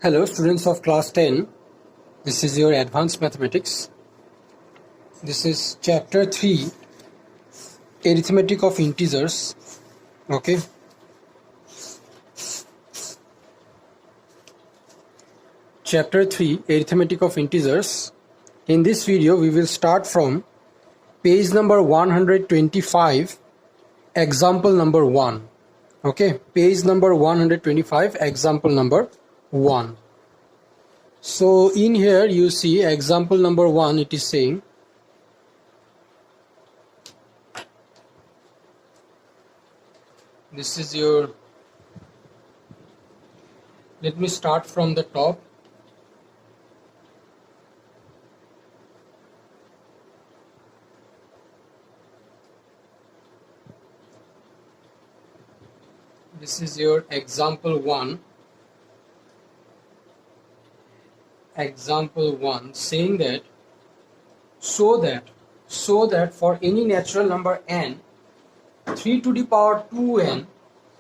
Hello students of class 10, this is your advanced mathematics. This is chapter 3, arithmetic of integers. Okay. Chapter 3, arithmetic of integers. In this video we will start from page number 125, example number 1. Okay, page number 125, example number 1. So in here you see example number 1, it is saying this is your, let me start from the top. This is your example 1. Example 1 saying that so that for any natural number n, 3 to the power 2n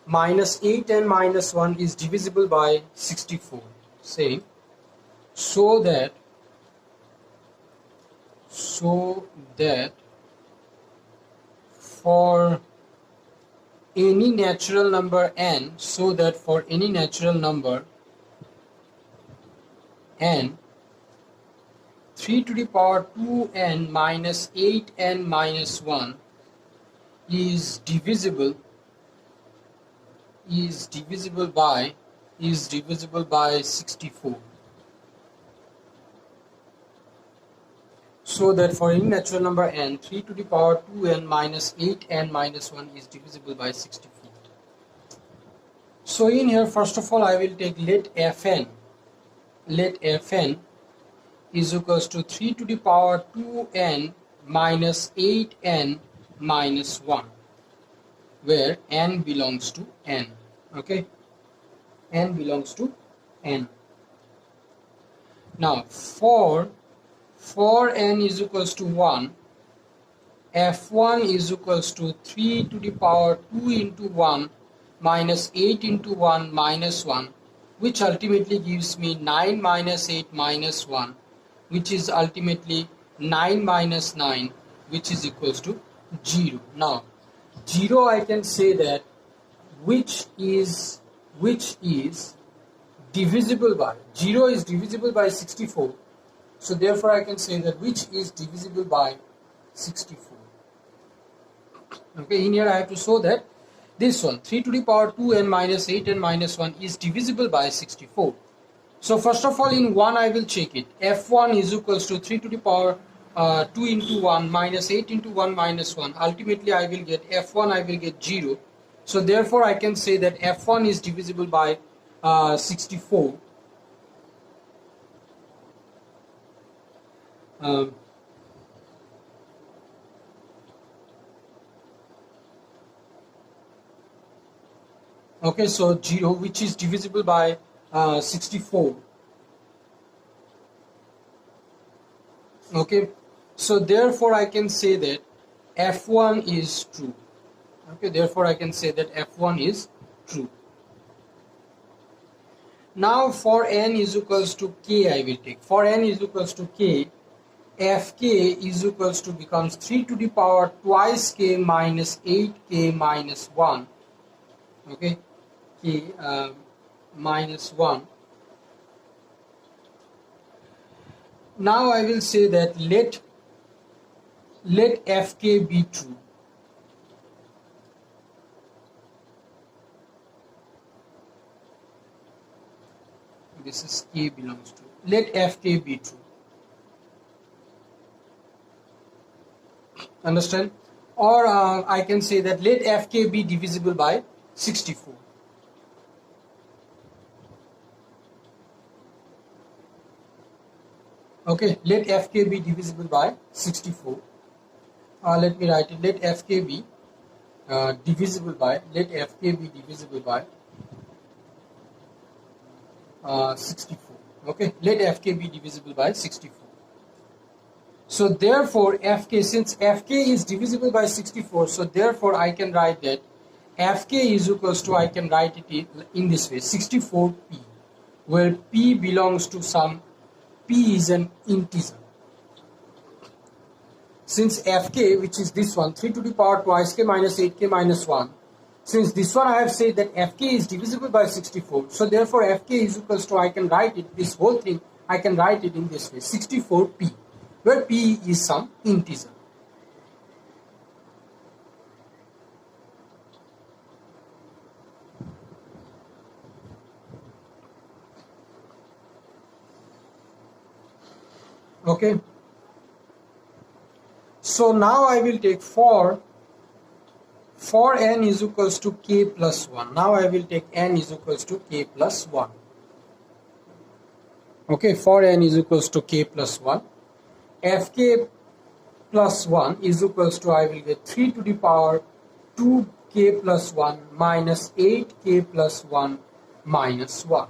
minus 8n minus 1 is divisible by 64. Saying so that for any natural number n, so that for any natural number n, 3 to the power 2n minus 8n minus 1 is divisible by 64. So that for any natural number n, 3 to the power 2n minus 8n minus 1 is divisible by 64. So in here, first of all, I will take let fn is equals to 3 to the power 2n minus 8n minus 1, where n belongs to n. Okay, n belongs to n. Now for n is equals to 1, f1 is equals to 3 to the power 2 into 1 minus 8 into 1 minus 1, which ultimately gives me 9 minus 8 minus 1, which is ultimately 9 minus 9, which is equals to 0. Now 0, I can say that which is divisible by, 0 is divisible by 64. So therefore I can say that which is divisible by 64. Okay, in here I have to show that this one, 3 to the power 2n minus 8n minus 1 is divisible by 64. So first of all, in 1 I will check it. f1 is equals to 3 to the power 2 into 1 minus 8 into 1 minus 1. Ultimately I will get f1, I will get 0. So therefore I can say that f1 is divisible by 64. Okay, so 0, which is divisible by 64. Okay, so therefore I can say that f1 is true. Okay, therefore I can say that f1 is true. Now for n is equals to k, I will take. For n is equals to k, fk is equals to becomes 3 to the power twice k minus 8k minus 1. Okay, k minus 1. Now I will say that let fk be true. This is k belongs to. Let fk be true. Understand? Or I can say that let fk be divisible by 64. Okay, let fk be divisible by 64. Let me write it. Let fk be divisible by 64. Okay, let fk be divisible by 64. So therefore fk, since fk is divisible by 64, so therefore I can write that Fk is equals to, I can write it in this way, 64p. where p belongs to some p is an integer. Since fk, which is this one, 3 to the power twice k minus 8k minus 1, since this one I have said that fk is divisible by 64, so therefore fk is equals to, I can write it, this whole thing, I can write it in this way, 64p, where p is some integer. Okay. So now I will take for n is equals to k plus 1. Now I will take n is equals to k plus 1. Okay, for n is equals to k plus 1. Fk plus 1 is equals to, I will get 3 to the power 2k plus 1 minus 8k plus 1 minus 1.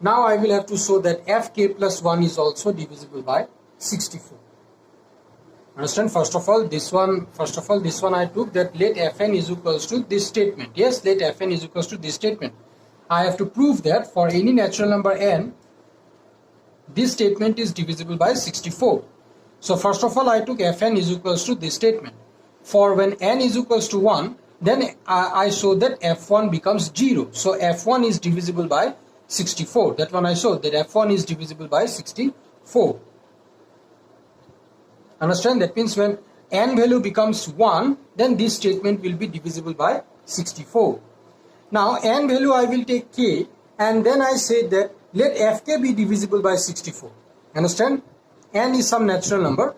Now I will have to show that fk plus 1 is also divisible by 64. Understand? First of all, this one I took that let fn is equals to this statement. Yes, let fn is equals to this statement. I have to prove that for any natural number n, this statement is divisible by 64. So first of all, I took fn is equals to this statement. For when n is equals to 1, then I show that f1 becomes 0. So f1 is divisible by 64. That one I showed that f1 is divisible by 64. Understand? That means when n value becomes 1, then this statement will be divisible by 64. Now n value I will take k, and then I say that let fk be divisible by 64. Understand? N is some natural number.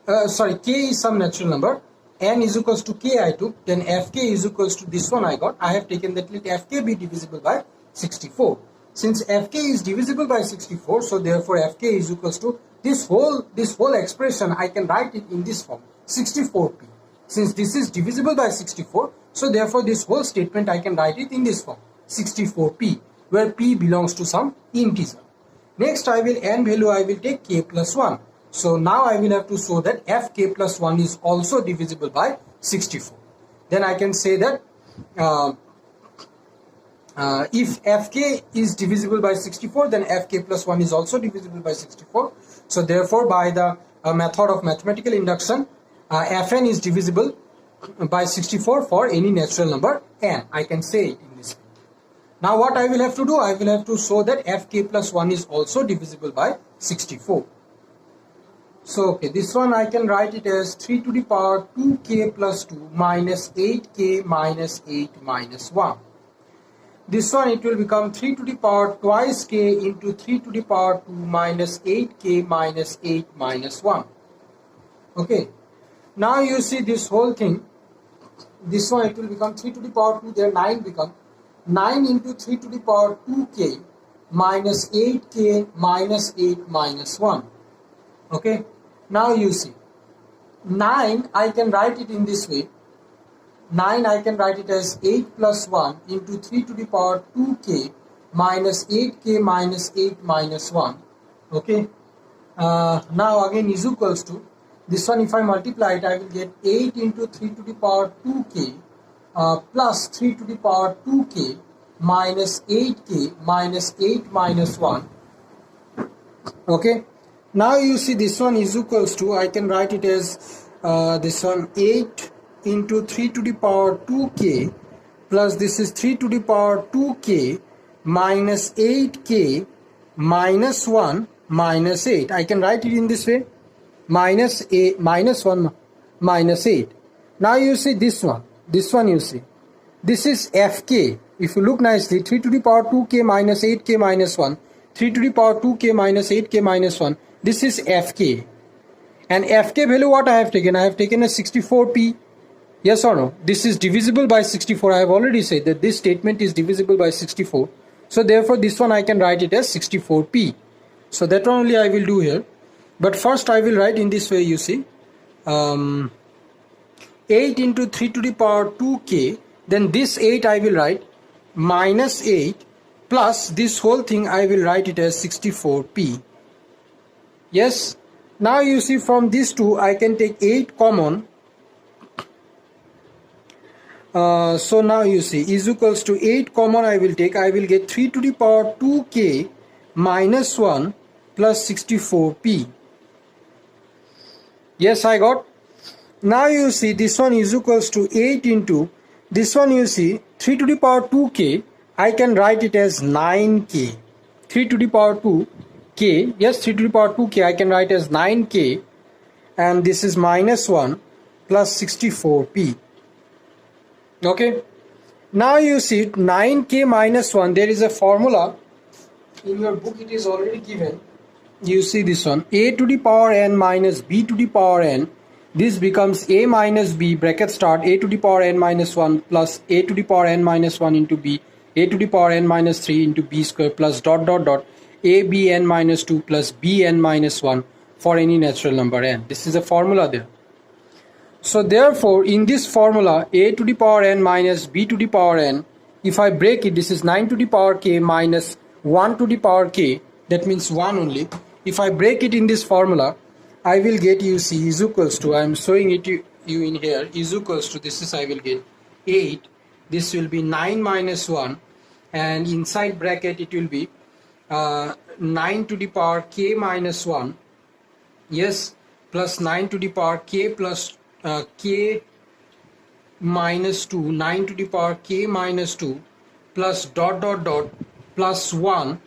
K is some natural number. N is equals to k I took. Then fk is equals to this one I got. I have taken that let fk be divisible by 64. Since fk is divisible by 64, so therefore fk is equals to this whole expression, I can write it in this form, 64p. Since this is divisible by 64, so therefore this whole statement I can write it in this form, 64p, where p belongs to some integer. Next I will n value I will take k plus 1. So now I will have to show that fk plus 1 is also divisible by 64. Then I can say that if fk is divisible by 64, then fk plus 1 is also divisible by 64. So therefore by the method of mathematical induction, fn is divisible by 64 for any natural number n. I can say it in this way. Now what I will have to do, I will have to show that fk plus 1 is also divisible by 64. So okay, this one I can write it as 3 to the power 2k plus 2 minus 8k minus 8 minus 1. This one it will become 3 to the power twice k into 3 to the power 2 minus 8k minus 8 minus 1. Okay. Now you see this whole thing. This one it will become 3 to the power 2. There 9 become 9 into 3 to the power 2k minus 8k minus 8 minus 1. Okay. Now you see 9 I can write it in this way. 9 I can write it as 8 plus 1 into 3 to the power 2k minus 8k minus 8 minus 1. Okay. Now again is equals to this one. If I multiply it, I will get 8 into 3 to the power 2k plus 3 to the power 2k minus 8k minus 8 minus 1. Okay. Now you see this one is equals to, I can write it as this one 8 into 3 to the power 2k plus this is 3 to the power 2k minus 8k minus 1 minus 8. I can write it in this way, minus 8 minus 1 minus 8. Now you see this one you see this is fk. If you look nicely, 3 to the power 2k minus 8k minus 1, 3 to the power 2k minus 8k minus 1, this is fk. And fk value what I have taken? I have taken a 64p. Yes or no? This is divisible by 64. I have already said that this statement is divisible by 64. So therefore this one I can write it as 64p. So that one only I will do here. But first I will write in this way, you see. 8 into 3 to the power 2k. Then this 8 I will write minus 8 plus this whole thing I will write it as 64p. Yes. Now you see from these two I can take 8 common. So now you see is equals to 8 common I will take. I will get 3 to the power 2k minus 1 plus 64p. Yes, I got. Now you see this one is equals to 8 into this one, you see 3 to the power 2k, I can write it as 9k. 3 to the power 2k, yes, 3 to the power 2k I can write as 9k, and this is minus 1 plus 64p. Okay. Now you see 9k minus 1, there is a formula in your book, it is already given. You see this one, a to the power n minus b to the power n. This becomes a minus b bracket start a to the power n minus 1 plus a to the power n minus 1 into b, a to the power n minus 3 into b square plus dot dot dot a b n minus 2 plus b n minus 1 for any natural number n. This is a formula there. So therefore in this formula a to the power n minus b to the power n, if I break it, this is 9 to the power k minus 1 to the power k, that means 1 only. If I break it in this formula, I will get, you see, is equals to, I am showing it to you in here, is equals to, this is I will get 8, this will be 9 minus 1, and inside bracket it will be 9 to the power k minus 1, yes, plus 9 to the power k plus k minus 2, 9 to the power k minus 2 plus dot dot dot plus 1.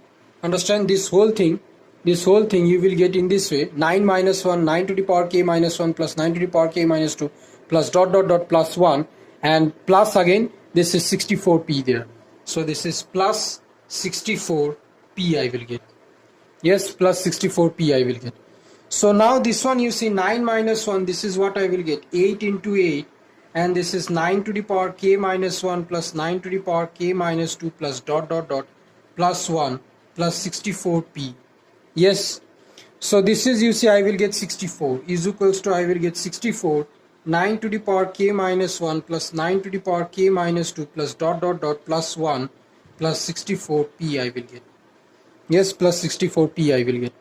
Understand this whole thing you will get in this way, 9 minus 1, 9 to the power k minus 1 plus 9 to the power k minus 2 plus dot dot dot plus 1, and plus again this is 64p there. So this is plus 64p I will get. Yes, plus 64p I will get. So now this one, you see 9 minus 1, this is what I will get, 8 into 8, and this is 9 to the power k minus 1 plus 9 to the power k minus 2 plus dot dot dot plus 1 plus 64p. Yes, so this is, you see, I will get 64 is equals to, I will get 64 9 to the power k minus 1 plus 9 to the power k minus 2 plus dot dot dot plus 1 plus 64p I will get. Yes, plus 64p I will get.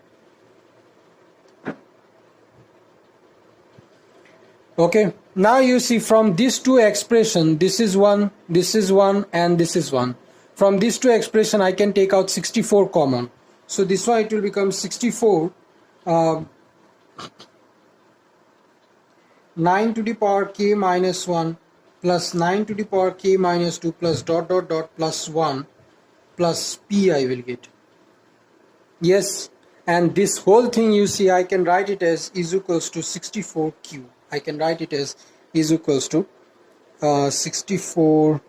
Okay, now you see from these two expression, this is 1, and this is 1. From these two expression I can take out 64 common. So this one it will become 64 9 to the power k minus 1 plus 9 to the power k minus 2 plus dot dot dot plus 1 plus p I will get. Yes, and this whole thing, you see, I can write it as is equals to 64q. I can write it as is equals to 64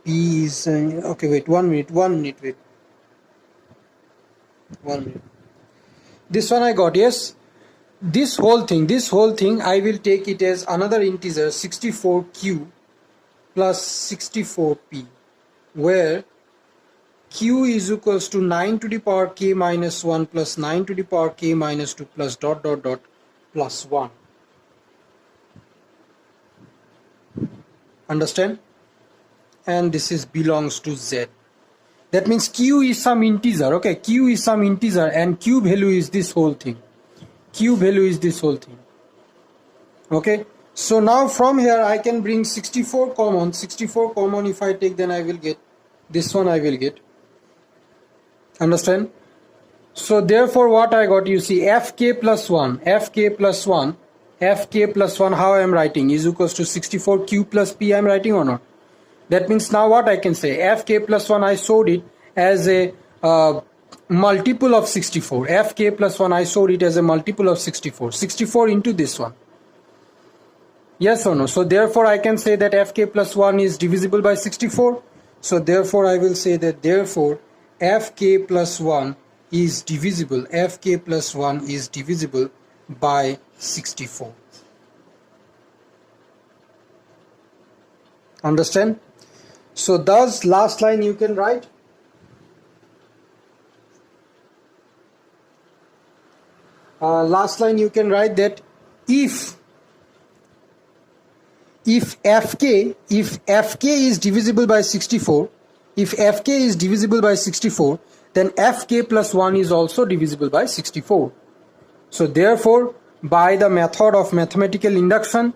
p is okay, wait, 1 minute, wait, 1 minute. This one I got. Yes, this whole thing I will take it as another integer 64q plus 64p, where q is equals to 9 to the power k minus 1 plus 9 to the power k minus 2 plus dot dot dot plus 1. Understand? And this is belongs to z. That means q is some integer. Okay, q is some integer and q value is this whole thing. Q value is this whole thing. Okay, so now from here I can bring 64 common. 64 common if I take, then I will get this one, I will get. Understand? So therefore what I got, you see, fk plus 1, how I am writing is equals to 64q plus p I am writing or not? That means now what I can say, fk plus 1 I showed it as a multiple of 64. Fk plus 1 I showed it as a multiple of 64. 64 into this one. Yes or no? So therefore I can say that fk plus 1 is divisible by 64. So therefore I will say that therefore fk plus 1 is divisible. Fk plus 1 is divisible by 64. Understand? So thus last line you can write. Last line you can write that if fk is divisible by 64, if fk is divisible by 64, then fk plus 1 is also divisible by 64. So therefore by the method of mathematical induction,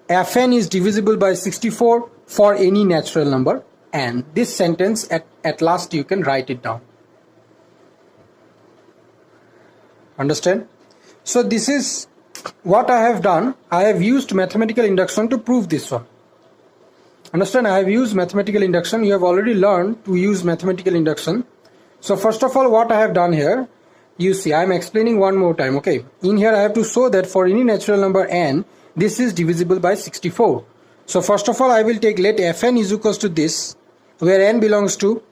fn is divisible by 64 for any natural number n. This sentence at last you can write it down. Understand? So this is what I have done. I have used mathematical induction to prove this one. Understand? I have used mathematical induction. You have already learned to use mathematical induction. So first of all, what I have done here, you see, I am explaining one more time. Okay, in here I have to show that for any natural number n, this is divisible by 64. So first of all, I will take let fn is equals to this, where n belongs to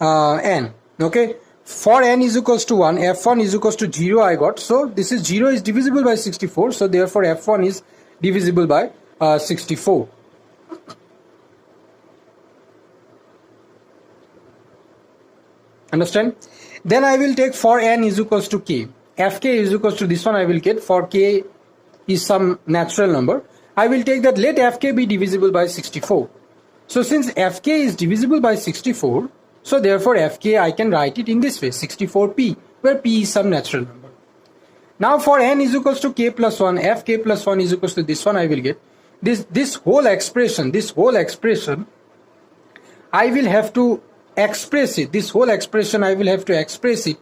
n. Okay, for n is equals to 1, f1 is equals to 0 I got. So this is 0 is divisible by 64. So therefore f1 is divisible by 64. Understand? Then I will take for n is equals to k. Fk is equals to this one I will get. For k is some natural number. I will take that let Fk be divisible by 64. So since Fk is divisible by 64, so therefore Fk I can write it in this way, 64p, where p is some natural number. Now for n is equals to k plus 1, Fk plus 1 is equals to this one I will get. This whole expression, I will have to express it. This whole expression I will have to express it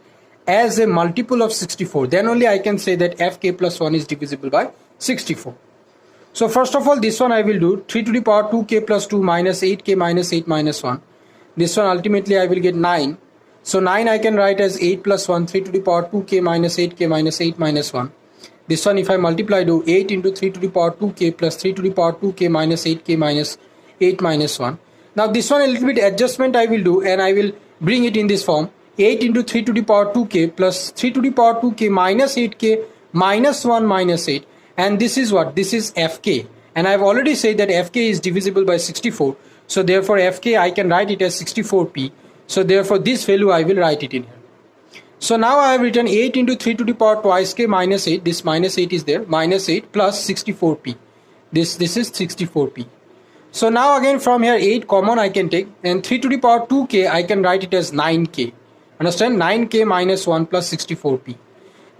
as a multiple of 64. Then only I can say that Fk plus 1 is divisible by 64. So first of all, this one I will do 3 to the power 2k plus 2 minus 8k minus 8 minus 1. This one ultimately I will get 9. So 9 I can write as 8 plus 1, 3 to the power 2k minus 8k minus 8 minus 1. This one if I multiply, do 8 into 3 to the power 2k plus 3 to the power 2k minus 8k minus 8 minus 1. Now this one a little bit adjustment I will do, and I will bring it in this form. 8 into 3 to the power 2k plus 3 to the power 2k minus 8k minus 1 minus 8. And this is what? This is Fk. And I have already said that Fk is divisible by 64. So therefore Fk I can write it as 64p. So therefore this value I will write it in here. So now I have written 8 into 3 to the power twice k minus 8. This minus 8 is there. Minus 8 plus 64p. This is 64p. So now again from here 8 common I can take, and 3 to the power 2k I can write it as 9k. Understand? 9k minus 1 plus 64p.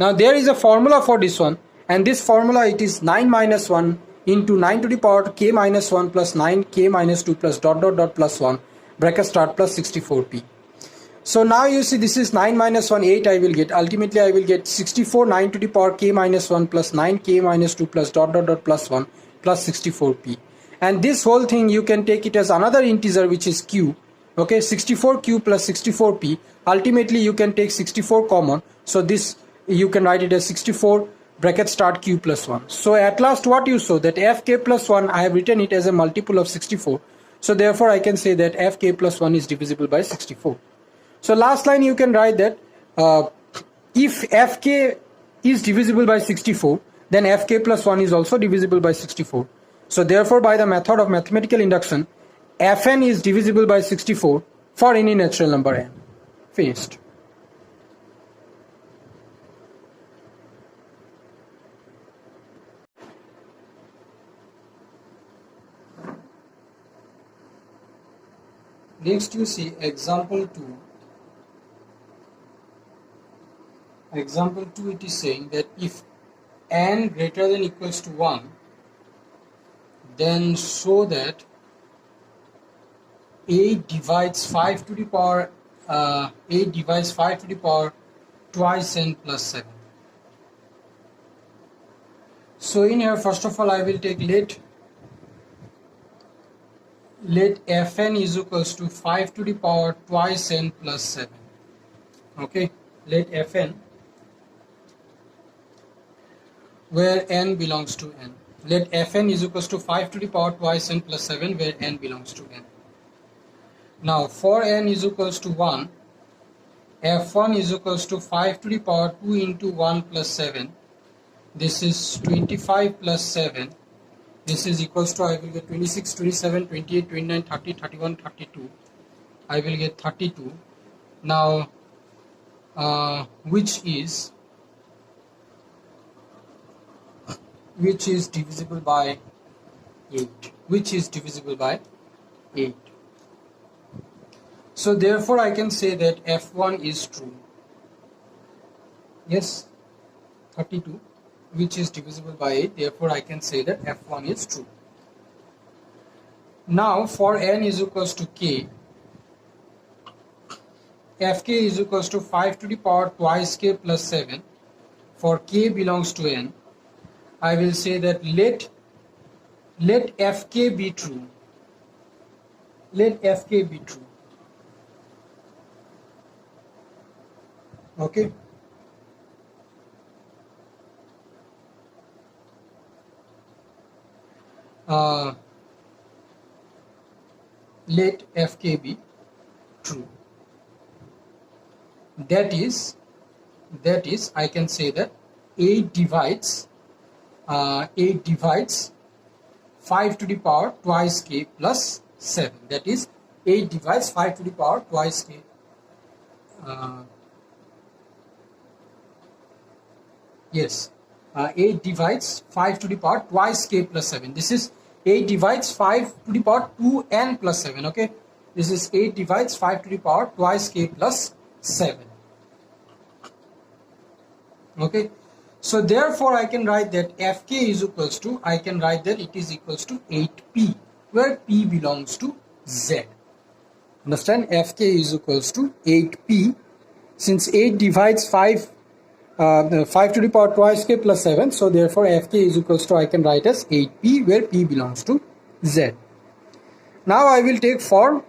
Now there is a formula for this one, and this formula it is 9 minus 1 into 9 to the power k minus 1 plus 9k minus 2 plus dot dot dot plus 1 bracket start plus 64p. So now you see this is 9 minus 1, 8 I will get. Ultimately I will get 64 9 to the power k minus 1 plus 9k minus 2 plus dot dot dot plus 1 plus 64p. And this whole thing you can take it as another integer which is q. Okay, 64q plus 64p. Ultimately you can take 64 common. So this you can write it as 64 bracket start q plus 1. So at last what you saw, that fk plus 1 I have written it as a multiple of 64. So therefore I can say that fk plus 1 is divisible by 64. So last line you can write that if fk is divisible by 64, then fk plus 1 is also divisible by 64. So therefore by the method of mathematical induction, fn is divisible by 64 for any natural number n. Finished. Next you see example 2. Example 2, it is saying that if n greater than equals to 1, then show that 8 divides 5 to the power 8 divides 5 to the power twice n plus 7. So in here first of all I will take let fn is equals to 5 to the power twice n plus 7. Okay, let fn, where n belongs to n. Let fn is equals to 5 to the power twice n plus 7, where n belongs to n. Now for n is equals to 1, f1 is equals to 5 to the power 2 into 1 plus 7. This is 25 plus 7. This is equals to, I will get 26, 27, 28, 29, 30, 31, 32. I will get 32. Now which is divisible by 8. Which is divisible by 8. So therefore I can say that f1 is true. Yes, 32, which is divisible by 8. Therefore I can say that f1 is true. Now for n is equals to k, fk is equals to 5 to the power twice k plus 7. For k belongs to n, I will say that let fk be true. Let fk be true. Okay. Let fk be true. That is I can say that 8 divides 5 to the power twice k plus 7. That is 8 divides 5 to the power twice k. Yes, 8 divides 5 to the power twice k plus 7. This is 8 divides 5 to the power 2n plus 7. Okay, this is 8 divides 5 to the power twice k plus 7. Okay, so therefore I can write that fk is equals to, I can write that it is equals to 8p, where p belongs to z. Understand? Fk is equals to 8p, since 8 divides 5 to the power twice k plus 7, so therefore fk is equals to, I can write as 8p, where p belongs to z. Now I will take for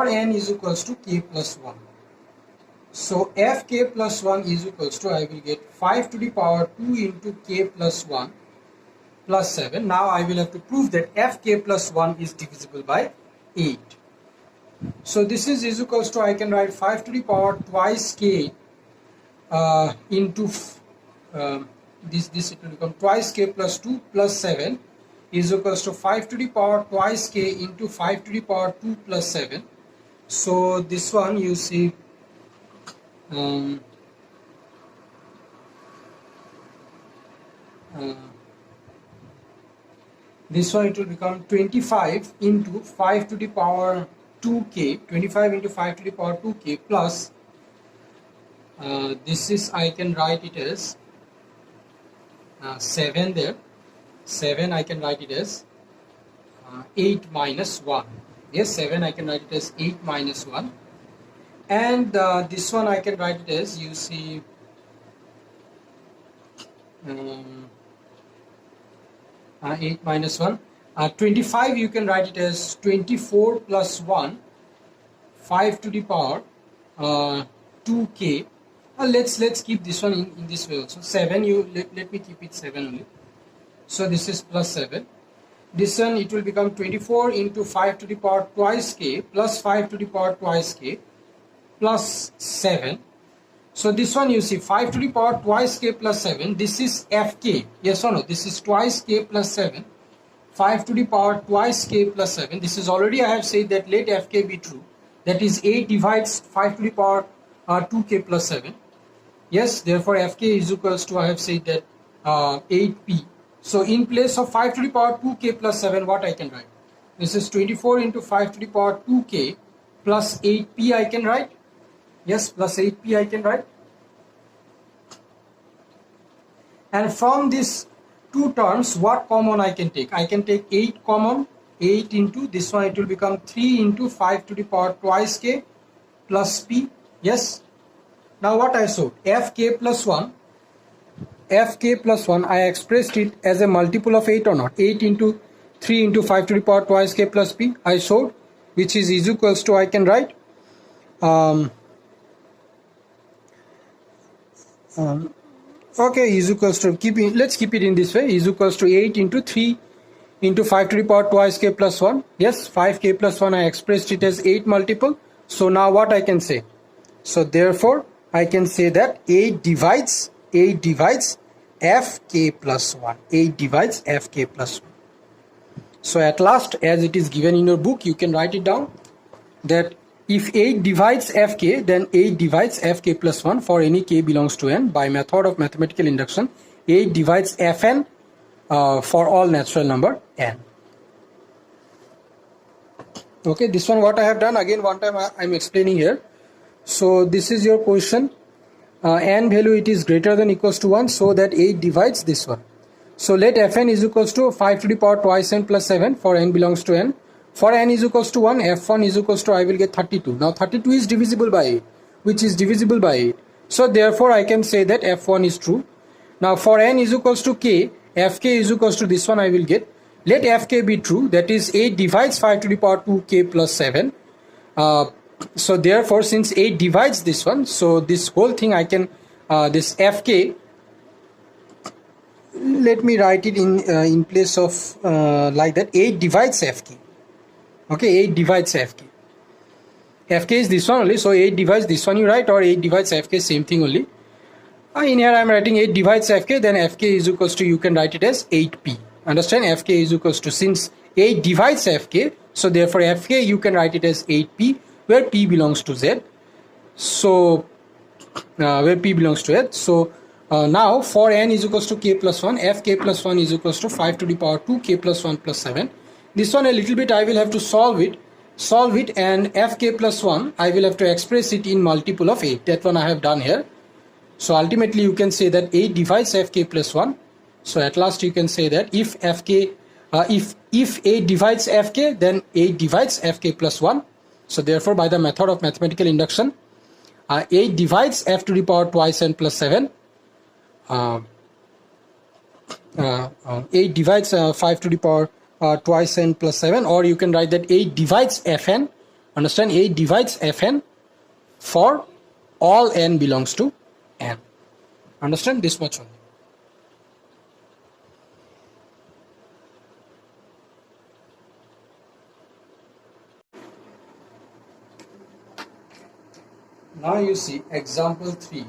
n is equals to k plus 1. So fk plus 1 is equals to, I will get 5 to the power 2 into k plus 1 plus 7. Now I will have to prove that fk plus 1 is divisible by 8. So this is equals to, I can write 5 to the power twice k into this it will become twice k plus 2 plus 7 is equals to 5 to the power twice k into 5 to the power 2 plus 7. So this one you see this one it will become 25 into 5 to the power 2k, 25 into 5 to the power 2k plus this is, I can write it as 7 there, 7 I can write it as 8 minus 1. Yes, 7 I can write it as 8 minus 1, and this one I can write it as, you see 8 minus 1, 25 you can write it as 24 plus 1, 5 to the power 2k. Let's keep this one in this way also. 7, let me keep it 7 only. So this is plus 7. This one it will become 24 into 5 to the power twice k plus 5 to the power twice k plus 7. So this one you see 5 to the power twice k plus 7. This is fk. Yes or no? This is twice k plus 7. 5 to the power twice k plus 7. This is already, I have said that let fk be true. That is 8 divides 5 to the power 2k plus 7. Yes, therefore fk is equals to, I have said that 8p. So in place of 5 to the power 2k plus 7, what I can write? This is 24 into 5 to the power 2k plus 8p I can write. Yes, plus 8p I can write. And from these two terms, what common I can take? I can take 8 common. 8 into this one, it will become 3 into 5 to the power twice k plus p. Yes. Now what I showed, fk plus 1, I expressed it as a multiple of 8 or not? 8 into 3 into 5 to the power twice k plus p I showed, which is equals to, I can write okay, is equals to, let's keep it in this way, is equals to 8 into 3 into 5 to the power twice k plus 1. Yes, 5k plus 1 I expressed it as 8 multiple. So now what I can say? So therefore I can say that 8 divides fk plus 1. 8 divides fk plus 1. So at last, as it is given in your book, you can write it down that if 8 divides fk, then 8 divides fk plus 1 for any k belongs to n. By method of mathematical induction, 8 divides fn for all natural number n. Okay, this one what I have done, again one time I am explaining here. So this is your question. n value it is greater than equals to 1, so that 8 divides this one. So let fn is equals to 5 to the power twice n plus 7 for n belongs to n. For n is equals to 1, f1 is equals to, I will get 32. Now 32 is divisible by 8, which is divisible by 8. So therefore I can say that f1 is true. Now for n is equals to k, fk is equals to this one I will get. Let fk be true, that is 8 divides 5 to the power 2k plus 7. So therefore since 8 divides this one, so this whole thing I can, this fk, let me write it in place of like that, 8 divides fk. Okay, 8 divides fk. Fk is this one only, so 8 divides this one you write, or 8 divides fk, same thing only. In here I am writing 8 divides fk, then fk is equals to, you can write it as 8p. Understand? Fk is equals to, since 8 divides fk, so therefore fk you can write it as 8p, where p belongs to z. So where p belongs to z. So now for n is equals to k plus 1, fk plus 1 is equals to 5 to the power 2 k plus 1 plus 7. This one a little bit I will have to solve it, and fk plus 1 I will have to express it in multiple of 8. That one I have done here. So ultimately you can say that 8 divides fk plus 1. So at last you can say that if fk, if 8 divides fk, then 8 divides fk plus 1. So therefore by the method of mathematical induction, 8 divides f to the power twice n plus 7. 8 divides 5 to the power twice n plus 7, or you can write that 8 divides fn. Understand? 8 divides fn for all n belongs to n. Understand? This much only. Now you see example 3.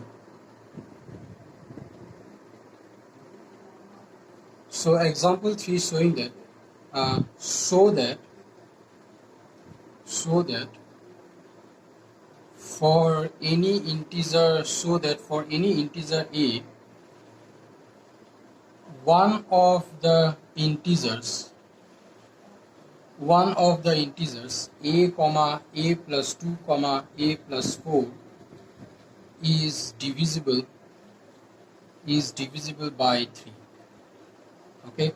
So example 3 showing that so that for any integer, a, one of the integers a comma a plus 2 comma a plus 4 is divisible by 3. Okay,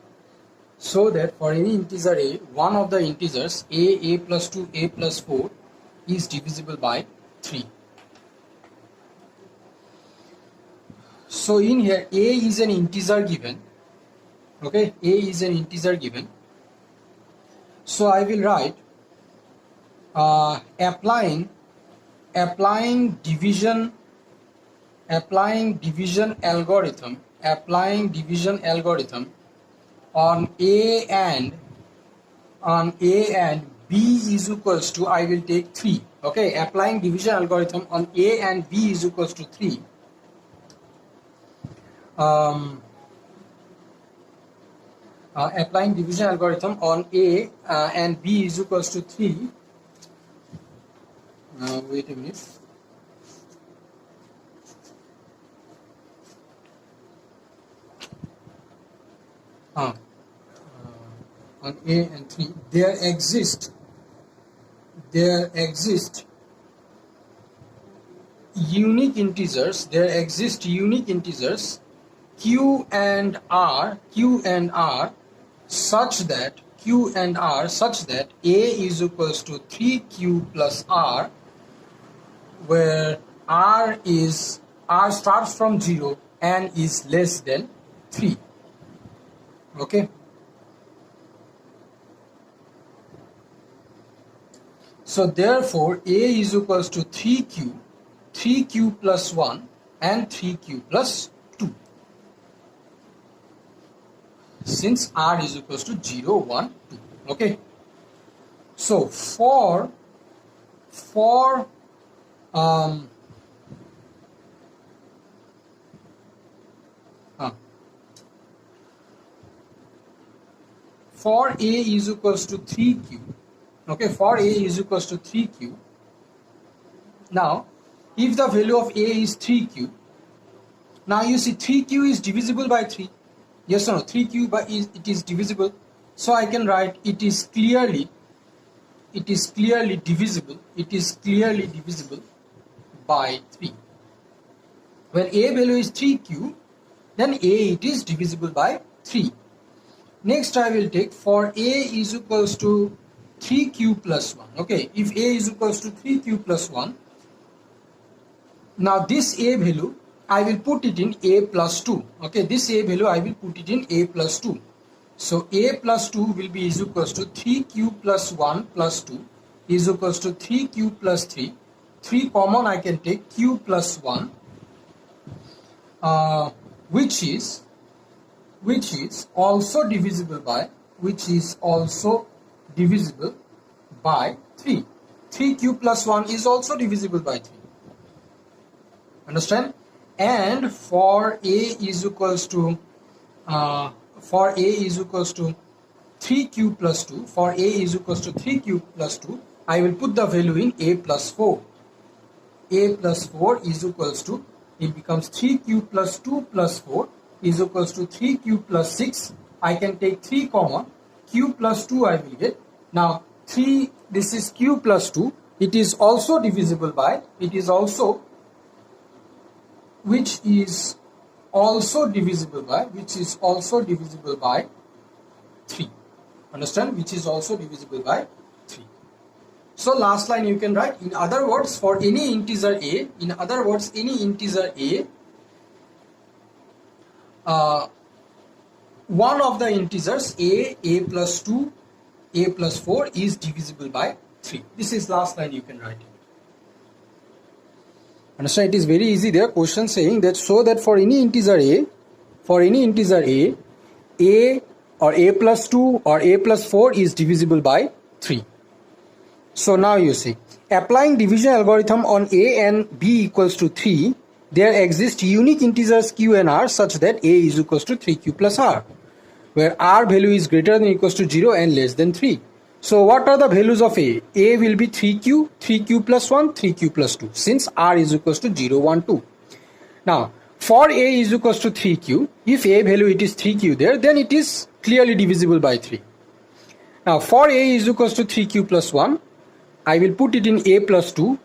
so that for any integer a, one of the integers a plus 2, a plus 4 is divisible by 3. So in here a is an integer given. Okay, a is an integer given. So I will write applying division algorithm on a and b is equals to, I will take 3. Okay, applying division algorithm on a and b is equals to 3. Applying division algorithm on a and b is equals to 3. Wait a minute. On a and 3, there exist unique integers. Q and R such that a is equals to 3q plus r, where r starts from 0 and is less than 3. Okay, so therefore a is equals to 3q plus 1 and 3q plus 2, since r is equals to 0, 1, 2. Okay, so for a is equals to 3q. Okay, for a is equals to 3q. Now if the value of a is 3q, now you see 3q is divisible by 3. Yes or no? 3q by it is divisible. So I can write it is clearly divisible by 3. when a value is 3q, then a it is divisible by 3. Next I will take for a is equals to 3q plus 1. Okay, if a is equals to 3q plus 1, now this a value I will put it in a plus 2. Okay, this a value I will put it in a plus 2. So a plus 2 will be is equals to 3q plus 1 plus 2 is equals to 3q plus 3. 3 common I can take q plus 1, which is also divisible by 3. 3q plus 1 is also divisible by 3. Understand? And for a is equals to 3q plus 2, for a is equals to 3q plus 2, I will put the value in a plus 4. A plus 4 is equals to, it becomes 3q plus 2 plus 4 is equals to 3q plus 6. I can take 3 common, q plus 2 I will get. Now 3, this is q plus 2, it is also divisible by, which is also divisible by 3. Understand? Which is also divisible by 3. So last line you can write, in other words, for any integer a, one of the integers a plus 2, a plus 4 is divisible by 3. This is last line you can write. Understand? It is very easy there. Question saying that so that for any integer a, a or a plus 2 or a plus 4 is divisible by 3. So now you see, applying division algorithm on a and b equals to 3, there exist unique integers q and r such that a is equals to 3q plus r, where r value is greater than or equals to 0 and less than 3. So what are the values of a? A will be 3q, 3q plus 1, 3q plus 2, since r is equals to 0, 1, 2. Now, for a is equals to 3q, if a value it is 3q there, then it is clearly divisible by 3. Now, for a is equals to 3q plus 1, I will put it in a plus 2.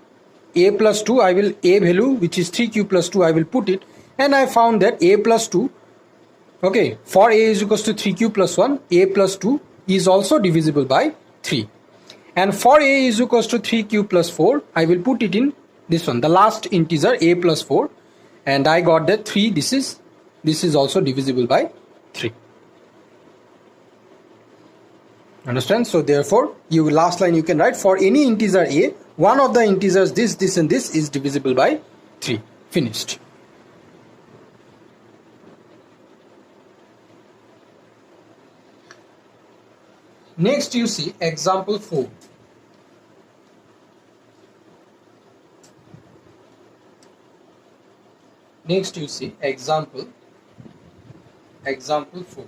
A plus 2, I will, a value which is 3q plus 2, I will put it, and I found that a plus 2, okay, for a is equals to 3q plus 1, a plus 2 is also divisible by 3. And for a is equals to 3q plus 4, I will put it in this one, the last integer a plus 4, and I got that 3, this is also divisible by 3. Understand? So therefore, last line you can write, for any integer a, one of the integers this and this is divisible by 3. Finished. Next you see example 4. Next you see example 4.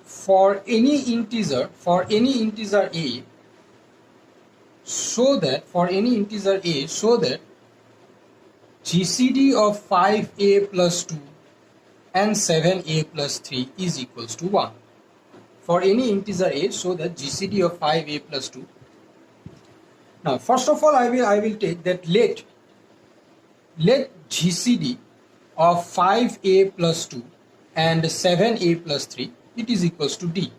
For any integer a, so that GCD of 5a plus 2 and 7a plus 3 is equals to 1. For any integer a, so that GCD of 5a plus 2. Now first of all I will take that let GCD of 5a plus 2 and 7a plus 3, it is equals to D.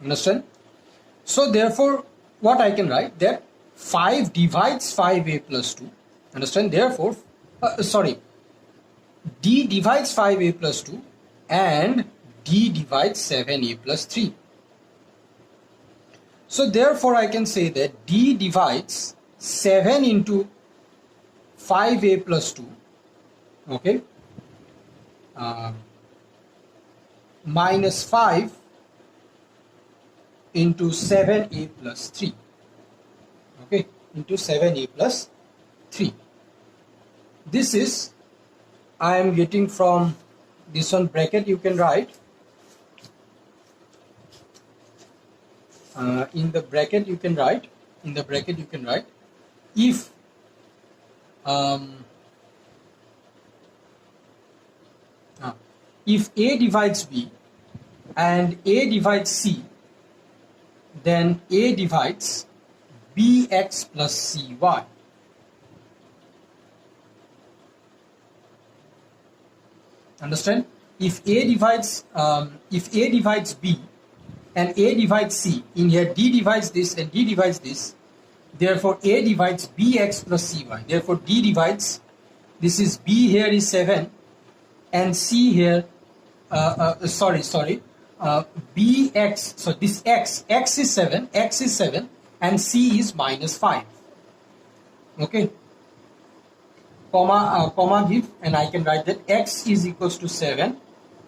Understand? So therefore what I can write, that 5 divides 5a plus 2. Understand? Therefore D divides 5a plus 2 and D divides 7a plus 3. So therefore I can say that D divides 7 into 5a plus 2, okay, minus 5 into 7a plus 3, okay, into 7a plus 3. This is, I am getting from this one bracket you can write, in the bracket you can write, if if A divides B and A divides C, then A divides bx plus cy. Understand? If A divides B and A divides C, in here D divides this and D divides this, therefore A divides bx plus cy. Therefore D divides, this is B here is 7 and C here, bx, so this x is 7 and C is minus 5. Okay, comma give, and I can write that x is equals to 7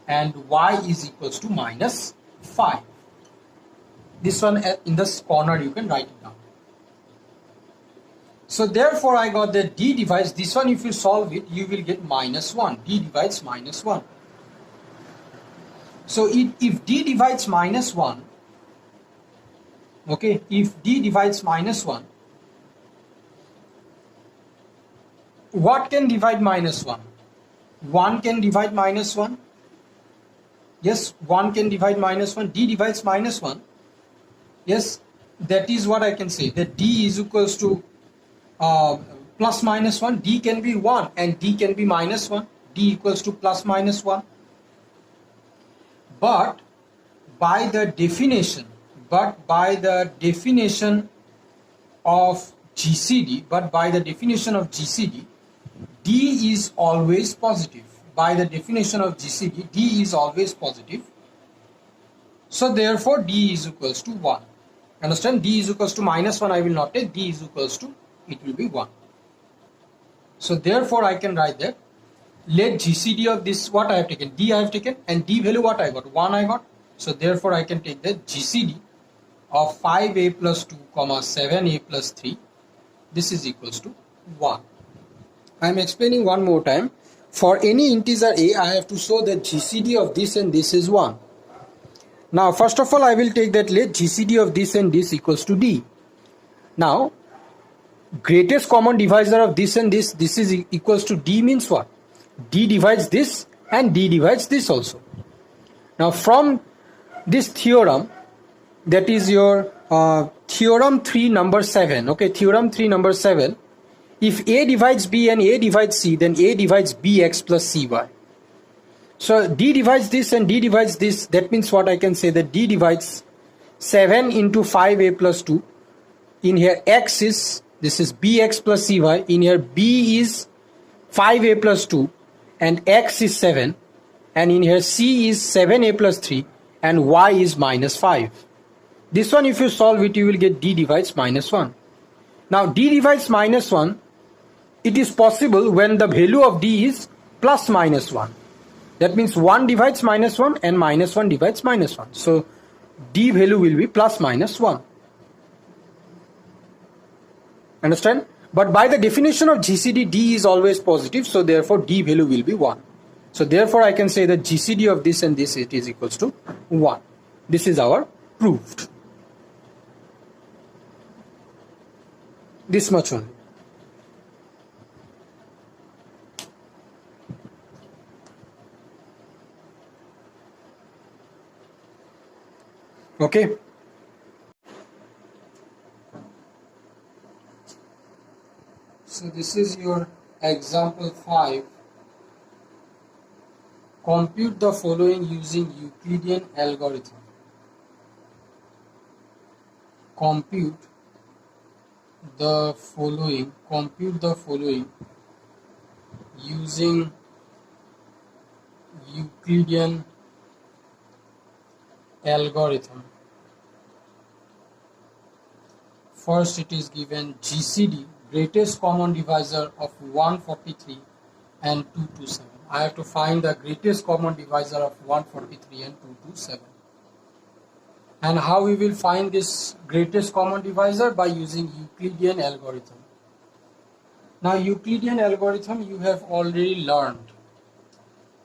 and y is equals to minus 5. This one in this corner you can write it down. So therefore I got that D divides, this one if you solve it you will get minus 1. D divides minus 1. So if D divides minus 1, okay, if D divides minus 1, what can divide minus 1? 1 can divide minus 1. Yes, 1 can divide minus 1. D divides minus 1. Yes, that is what I can say, that D is equals to plus minus 1. D can be 1 and D can be minus 1. D equals to plus minus 1. But by the definition of GCD, D is always positive. By the definition of GCD, D is always positive. So therefore D is equals to 1. Understand? D is equals to minus 1 I will not take. D is equals to, it will be 1. So therefore I can write that, let GCD of this, what I have taken, D I have taken, and D value what I got, 1 I got. So therefore I can take that GCD of 5a plus 2 comma 7a plus 3, this is equals to 1. I am explaining one more time. For any integer a, I have to show that GCD of this and this is 1. Now first of all I will take that, let GCD of this and this equals to D. Now greatest common divisor of this and this is equals to D means what? D divides this and D divides this also. Now from this theorem, that is your theorem 3 number 7, okay, theorem 3 number 7, if A divides B and A divides C, then A divides bx plus cy. So D divides this and D divides this, that means what I can say, that D divides 7 into 5a plus 2. In here x is, this is bx plus cy, in here b is 5a plus 2 and x is 7, and in here c is 7a plus 3 and y is minus 5. This one if you solve it you will get D divides minus 1. Now D divides minus 1, it is possible when the value of D is plus minus 1. That means 1 divides minus 1 and minus 1 divides minus 1. So D value will be plus minus 1. Understand? But by the definition of GCD, D is always positive, so therefore D value will be 1. So therefore I can say that GCD of this and this, it is equals to 1. This is our proved. This much only. Okay. So this is your example 5. Compute the following using Euclidean algorithm. Compute the following using Euclidean algorithm. First it is given GCD, greatest common divisor of 143 and 227. I have to find the greatest common divisor of 143 and 227. And how we will find this greatest common divisor? By using Euclidean algorithm. Now Euclidean algorithm you have already learned.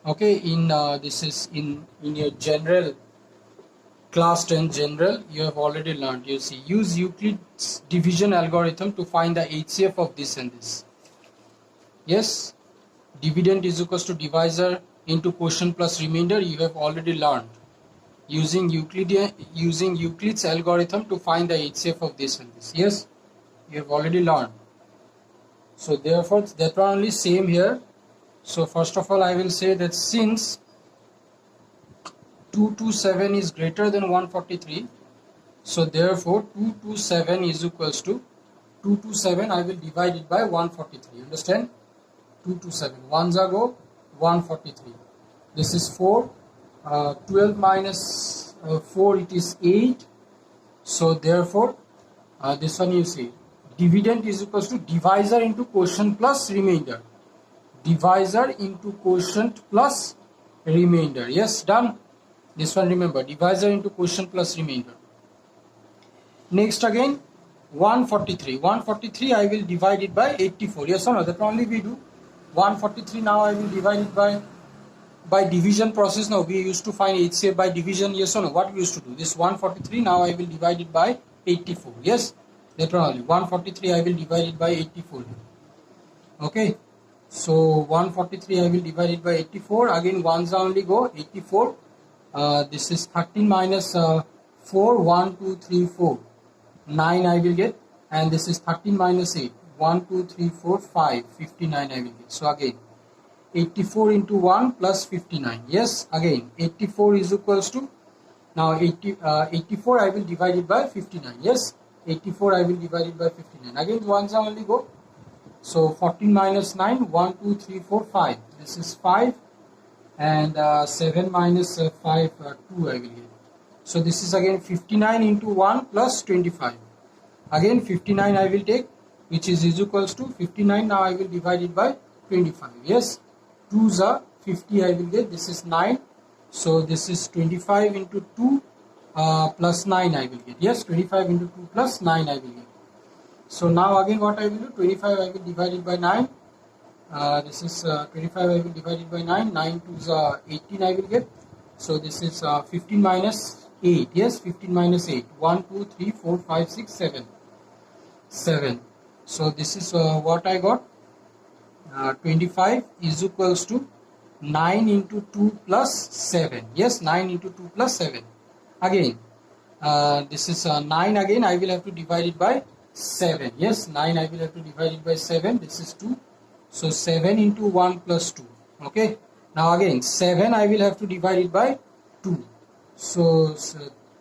Okay, in this is in your general class 10 general, you have already learned. You see, use Euclid's division algorithm to find the HCF of this and this. Yes, dividend is equals to divisor into quotient plus remainder, you have already learned. Using Euclid's algorithm to find the HCF of this and this. Yes, You have already learned. So therefore that one only same here. So first of all I will say that since 227 is greater than 143, so therefore 227 is equals to 227 I will divide it by 143. Understand? 227 ones ago 143. This is 4. 12 minus 4 it is 8. So therefore this one you see dividend is equals to divisor into quotient plus remainder. Divisor into quotient plus remainder. Yes, done. This one remember, divisor into quotient plus remainder. Next again 143. 143 I will divide it by 84. Yes or no? That only we do. 143 now I will divide it by division process. Now we used to find HCF by division. Yes or no? What we used to do? This 143 now I will divide it by 84. Yes, that one only. 143 I will divide it by 84. Okay, so 143 I will divide it by 84. Again ones only go 84. This is 13 minus 4. 1 2 3 4 9 I will get, and this is 13 minus 8. 1 2 3 4 5 59 I will get. So again 84 into 1 plus 59. Yes, again 84 is equals to, now 84 I will divide it by 59. Yes, 84 I will divide it by 59. Again ones only go. So 14 minus 9. 1 2 3 4 5. This is 5, and 7 minus 5 2 I will get. So this is again 59 into 1 plus 25. Again 59 I will take, which is equals to 59. Now I will divide it by 25. Yes, 2s are 50 I will get. This is 9. So this is 25 into 2 plus 9 I will get. Yes, 25 into 2 plus 9 I will get. So now again what I will do, 25 I will divide it by 9. This is 25 I will divide it by 9. 9 2s are 18 I will get. So this is 15 minus 8. Yes, 15 minus 8. 1 2 3 4 5 6 7. 7. So this is what I got. 25 is equals to 9 into 2 plus 7. Yes, 9 into 2 plus 7. Again this is 9. Again I will have to divide it by 7. Yes, 9 I will have to divide it by 7. This is 2. So 7 into 1 plus 2. Okay, now again 7 I will have to divide it by 2. So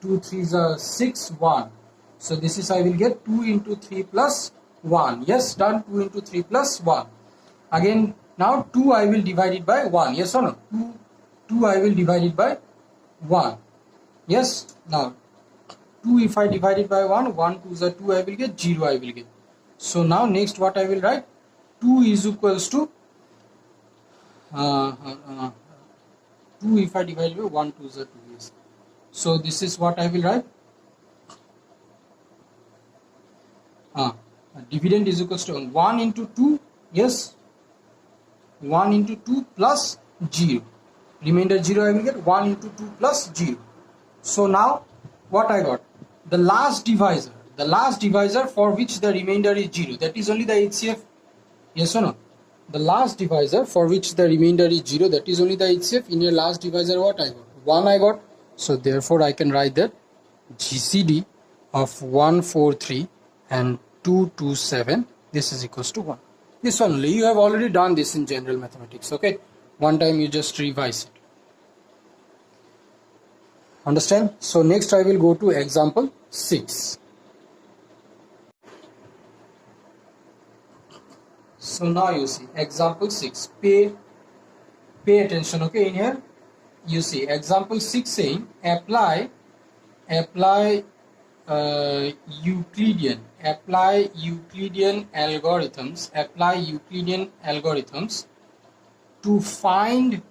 2 3s are 6 1. So this is I will get 2 into 3 plus 1. Yes, done. 2 into 3 plus 1. Again now 2 I will divide it by 1. Yes or no? 2 I will divide it by 1. Yes, now 2 if I divide it by 1, 1 2 is a 2 I will get, 0 I will get. So now next what I will write, 2 is equals to 2 if I divide by 1 2 is a 2. Yes. So this is what I will write. Dividend is equals to 1 into 2. Yes, 1 into 2 plus 0. Remainder 0 I will get. 1 into 2 plus 0. So now what I got? The last divisor for which the remainder is 0. That is only the HCF. Yes or no? The last divisor for which the remainder is 0. That is only the HCF. In your last divisor what I got? 1 I got. So therefore I can write that GCD of 143 and 227, this is equals to 1. This only, you have already done this in general mathematics. Okay, one time you just revise it. Understand? So next I will go to example 6. So now you see example 6. Pay attention. Okay, in here you see example 6 saying apply Euclidean algorithms to find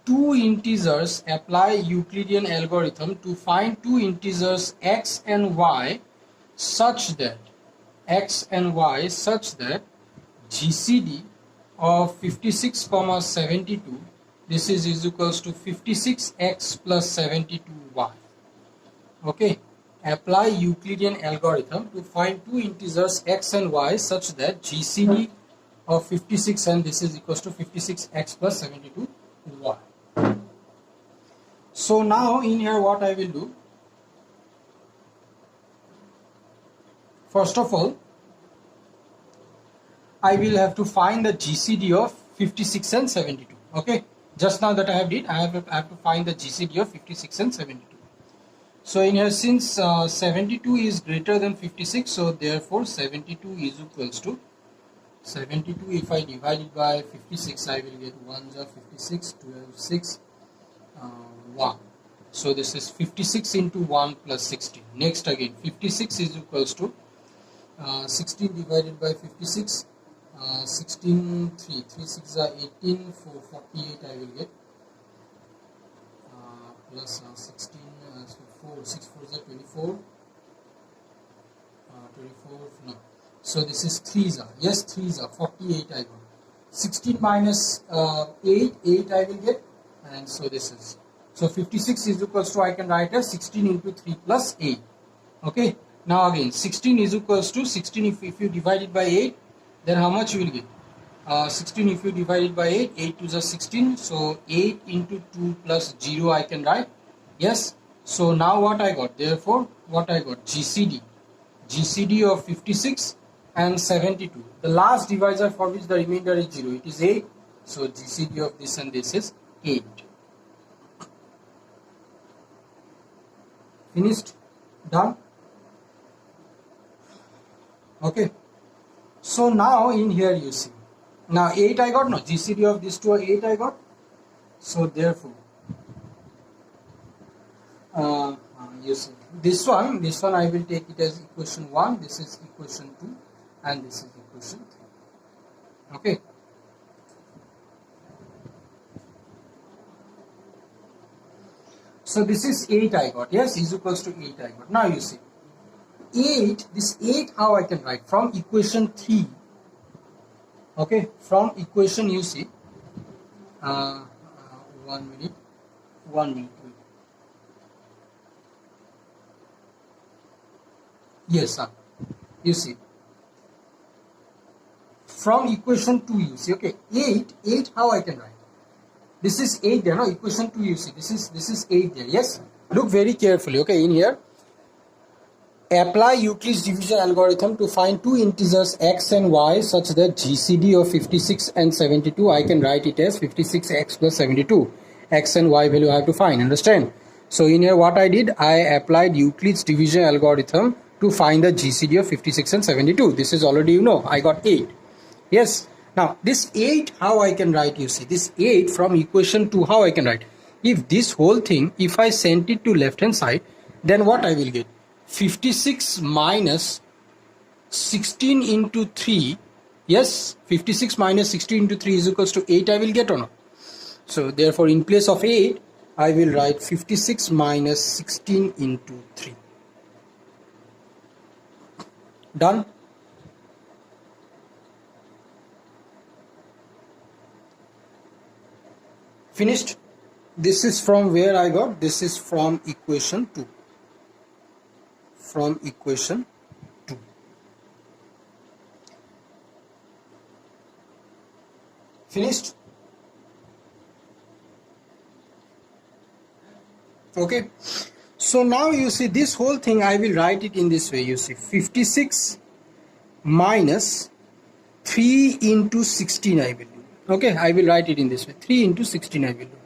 two integers. Apply Euclidean algorithm to find two integers x and y such that GCD of 56, 72, this is equals to 56x plus 72y. Okay, apply Euclidean algorithm to find two integers x and y such that GCD of 56 and this is equals to 56x plus 72y. So now in here what I will do, first of all I will have to find the GCD of 56 and 72. Okay, just now that I have to find the GCD of 56 and 72. So in here, since 72 is greater than 56, so therefore 72 is equals to 72. If I divide it by 56, I will get 1 are 56, 12, 6, 1. So this is 56 into 1 plus 16. Next again, 56 is equals to 16 divided by 56, 16, 3, 3 6 are 18, 4, 48 I will get, plus 16, so 4, 6 4 is 24, 24, no. So this is 3s are, yes 3s are, 48 I got. 16 minus 8, 8 I will get, and so this is, so 56 is equals to, I can write as 16 into 3 plus 8. Okay, now again 16 is equals to 16, if you divide it by 8, then how much you will get? 16 if you divide it by 8, 8 to the 16, so 8 into 2 plus 0 I can write, yes. So now what I got, therefore what I got, GCD of 56 and 72, the last divisor for which the remainder is 0, it is 8, so GCD of this and this is 8. Finished? Done? Okay, so now in here you see, now 8 I got, no, GCD of these two are 8 I got, so therefore you see this one I will take it as equation 1, this is equation 2, and this is equation 3. Okay, so this is 8 I got, yes, is equals to 8 I got. Now you see 8, this 8 how I can write from equation 3. Okay, from equation you see 1 minute wait. Yes, you see from equation 2 you see, okay, 8 how I can write, this is 8 there, no, equation 2 you see, this is 8 there, yes. Look very carefully, okay, in here apply Euclid's division algorithm to find two integers x and y such that GCD of 56 and 72, I can write it as 56x plus 72. X and y value I have to find, understand? So in here what I did, I applied Euclid's division algorithm to find the GCD of 56 and 72. This is already, you know, I got 8. Yes. Now this 8 how I can write, you see, this 8 from equation 2 how I can write. If this whole thing, if I send it to left hand side, then what I will get? 56 minus 16 into 3, yes, 56 minus 16 into 3 is equals to 8 I will get or not. So therefore in place of 8 I will write 56 minus 16 into 3. Done? Finished? This is from where I got, this is from equation 2. From equation 2. Finished? Okay, so now you see this whole thing I will write it in this way, you see 56 minus 3 into 16 I will do. Okay, I will write it in this way, 3 into 16 I will do.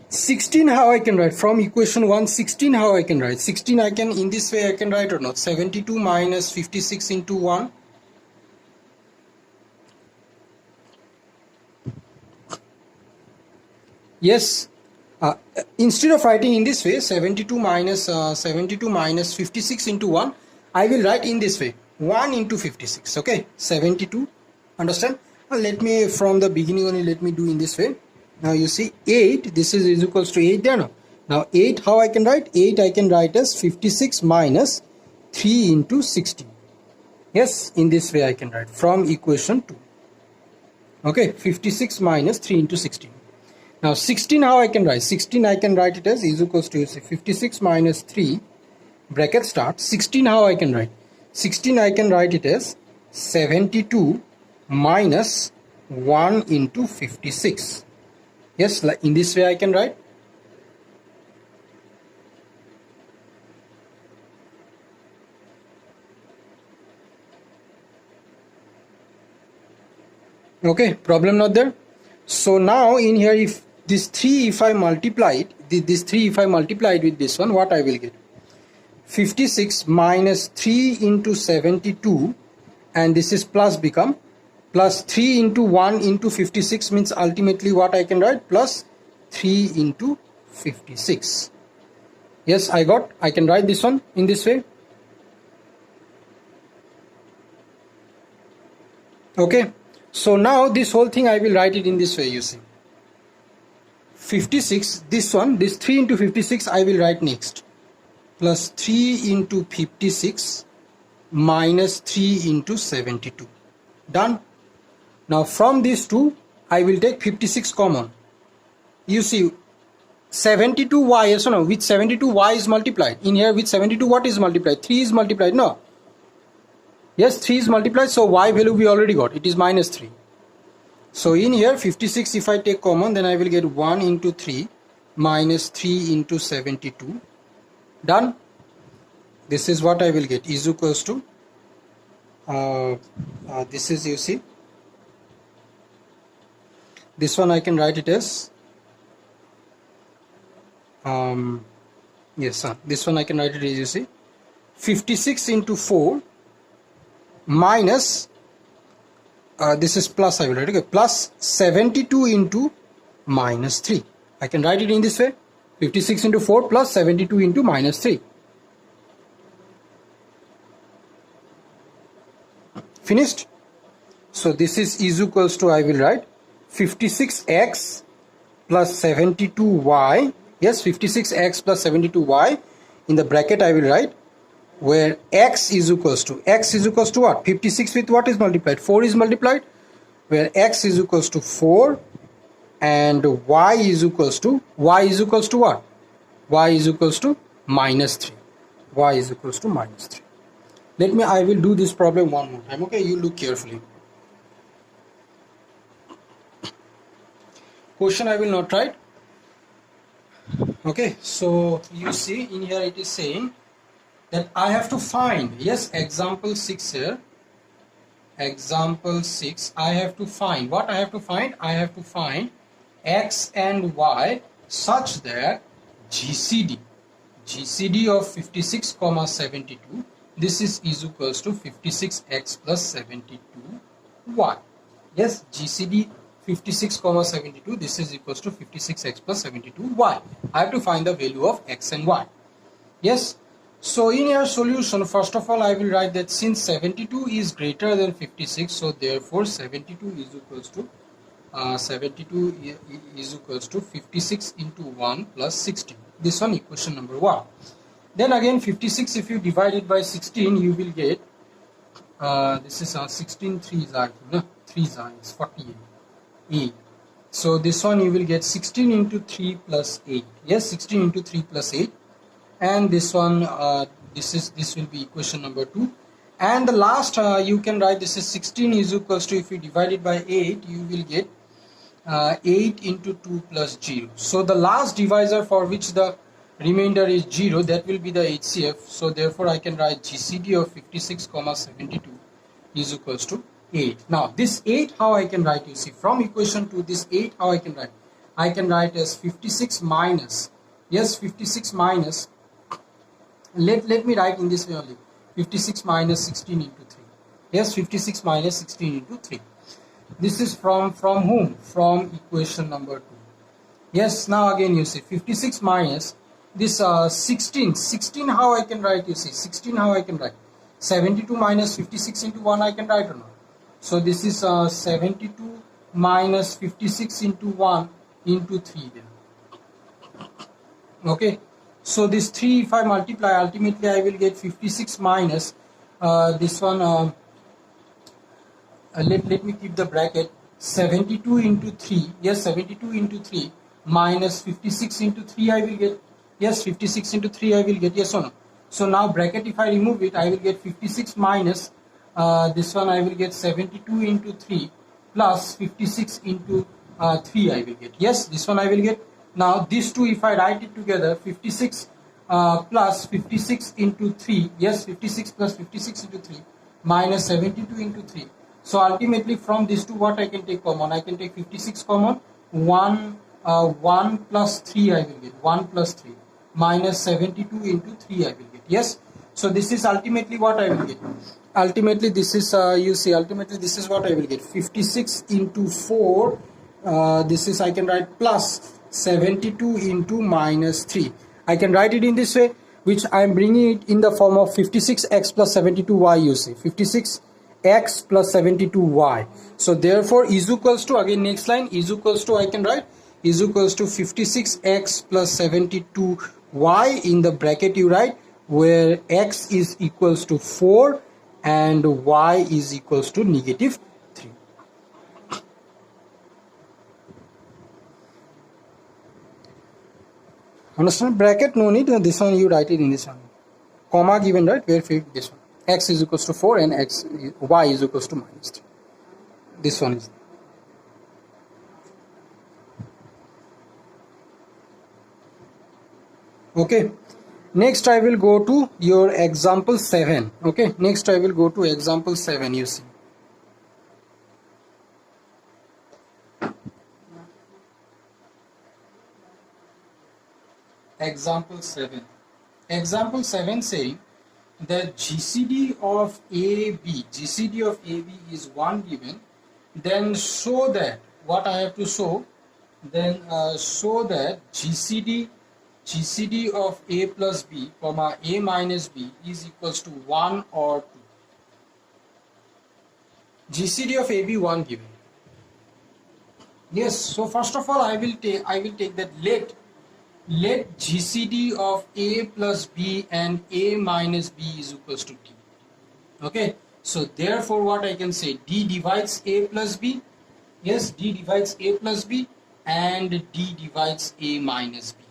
16 how I can write from equation 1, 16 how I can write, 16 I can in this way I can write or not, 72 minus 56 into 1, yes, instead of writing in this way 72 minus 56 into 1, I will write in this way 1 into 56, okay, 72, understand? Let me from the beginning only, let me do in this way. Now you see 8, this is equals to 8 there, no? Now 8 how I can write, 8 I can write as 56 minus 3 into 16, yes, in this way I can write from equation 2, okay, 56 minus 3 into 16. Now 16 how I can write, 16 I can write it as is equals to, you see, 56 minus 3 bracket start, 16 how I can write, 16 I can write it as 72 minus 1 into 56, yes, like in this way I can write. Okay, problem not there. So now in here, if this 3, if I multiply it, this 3 if I multiply it with this one, what I will get? 56 minus 3 into 72, and this is plus become plus 3 into 1 into 56 means ultimately what I can write? Plus 3 into 56. Yes, I can write this one in this way. Okay, so now this whole thing I will write it in this way, you see. 56, this 3 into 56 I will write next. Plus 3 into 56 minus 3 into 72. Done. Now from these two, I will take 56 common. You see, 72y, yes or no? With 72y is multiplied. In here with 72 what is multiplied? 3 is multiplied, no? Yes, 3 is multiplied, so y value we already got. It is minus 3. So in here 56 if I take common, then I will get 1 into 3 minus 3 into 72. Done. This is what I will get is equals to this is, you see, this one I can write it as this one I can write it as, you see, 56 into 4 minus this is plus, I will write, okay, plus 72 into minus 3. I can write it in this way, 56 into 4 plus 72 into minus 3. Finished? So this is equals to, I will write 56x plus 72y. Yes, 56x plus 72y. In the bracket I will write, where x is equals to what? 56 with what is multiplied? 4 is multiplied. Where x is equals to 4 and y is equals to what? Y is equals to minus 3. Y is equals to minus 3. I will do this problem one more time. Okay, you look carefully. Question I will not write. Okay, so you see in here it is saying that I have to find, yes, example 6 here. Example 6, I have to find, what I have to find? I have to find x and y such that GCD of 56 comma 72, this is equals to 56x plus 72y. Yes, GCD 56 comma 72, this is equals to 56x plus 72y. I have to find the value of x and y. Yes, so in your solution, first of all I will write that since 72 is greater than 56, so therefore 72 is equals to 56 into 1 plus 16. This one equation number 1. Then again 56, if you divide it by 16, you will get this is 16 3s are 3s are 48. So this one you will get 16 into 3 plus 8. Yes, 16 into 3 plus 8. And this one this will be equation number 2. And the last you can write, this is 16 is equals to, if you divide it by 8, you will get 8 into 2 plus 0. So the last divisor for which the remainder is 0, that will be the HCF. So therefore I can write GCD of 56 comma 72 is equals to 8. Now this 8 how I can write, you see, from equation 2, this 8 how I can write? I can write as 56 minus, yes, 56 minus, let me write in this way only, 56 minus 16 into 3. Yes, 56 minus 16 into 3. This is from whom? From equation number 2. Yes, now again you see 56 minus this 16 how I can write, you see, 16 how I can write? 72 minus 56 into 1 I can write or not? So this is 72 minus 56 into 1 into 3 then. Okay, so this 3 if I multiply, ultimately I will get 56 minus this one let me keep the bracket, 72 into 3, yes, 72 into 3 minus 56 into 3 I will get, yes, 56 into 3 I will get, yes or no? So now bracket if I remove it, I will get 56 minus this one I will get 72 into 3 plus 56 into 3 I will get, yes, this one I will get. Now these two if I write it together, 56 plus 56 into 3, yes, 56 plus 56 into 3 minus 72 into 3. So ultimately from these two, what I can take common? I can take 56 common. 1 plus 3 I will get. 1 plus 3 minus 72 into 3 I will get. Yes. So this is ultimately what I will get. Ultimately this is ultimately this is what I will get. 56 into 4. This is, I can write plus 72 into minus 3. I can write it in this way, which I am bringing it in the form of 56x plus 72y. You see 56x plus 72y. So therefore is equals to, again next line, is equals to, I can write is equals to 56x plus 72y. In the bracket you write where x is equals to 4 and y is equals to negative 3. Understand? Bracket no need. This one you write it in this one. Comma given, right? Where this one. X is equals to 4 and y is equals to minus 3. This one is. Okay. Next I will go to your example 7. Okay. Next I will go to example 7. You see. Example 7. Example 7 saying that GCD of AB is 1 given, then show that, what I have to show, then show that GCD of A plus B, comma A minus B is equals to 1 or 2. GCD of AB 1 given. Yes, so first of all I will take that let GCD of A plus B and A minus B is equals to D. Okay, so therefore what I can say, D divides A plus B. Yes, D divides A plus B and D divides A minus B.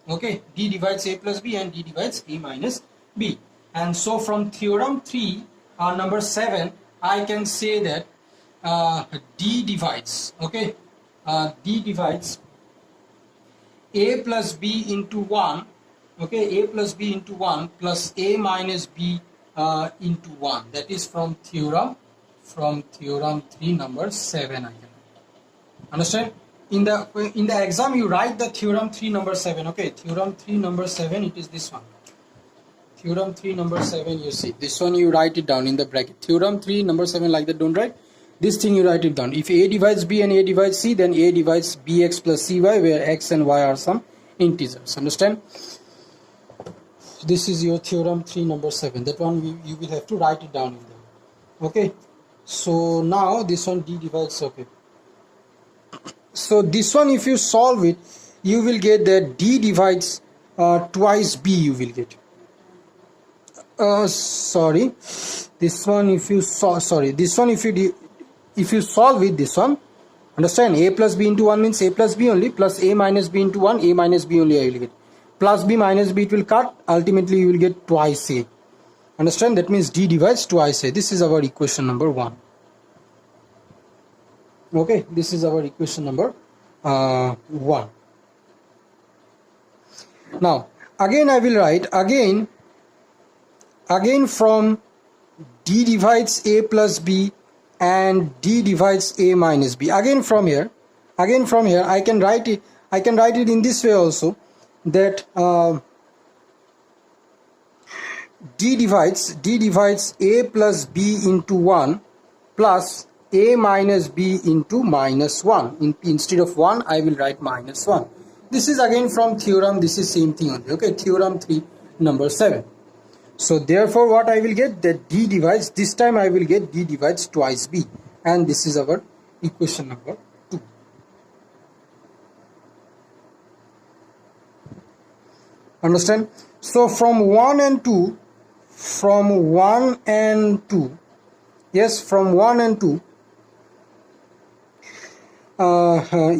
Okay, D divides A plus B and D divides A minus B. And so from theorem 3, number 7, I can say that D divides, okay, D divides A plus B into 1, okay, A plus B into 1 plus A minus B into 1. That is from theorem 3 number 7. I can understand. In the exam you write the theorem 3 number 7. Okay, theorem 3 number 7, it is this one. Theorem 3 number 7, you see this one, you write it down in the bracket. Theorem 3 number 7, like that, don't write this thing, you write it down. If A divides B and A divides C, then A divides BX plus CY, where X and Y are some integers. Understand? This is your theorem 3 number 7. That one you will have to write it down in there. Okay, so now this one D divides. Okay, so this one if you solve it, you will get that D divides twice B. You will get sorry, this one if you this one if you solve with this one, understand, A plus B into 1 means A plus B only, plus A minus B into 1, A minus B only I will get. Plus B minus B, it will cut, ultimately you will get twice A. Understand? That means D divides twice A. This is our equation number 1. Okay, this is our equation number 1. Now again I will write again from D divides A plus B and D divides A minus B. Again from here I can write it in this way also, that D divides A plus B into 1 plus A minus B into minus 1. Instead of 1 I will write minus 1. This is again from theorem, this is same thing only. Okay, theorem 3 number 7. So therefore what I will get, that D divides, this time I will get D divides twice B, and this is our equation number 2. Understand? So from 1 and 2, yes, from 1 and 2,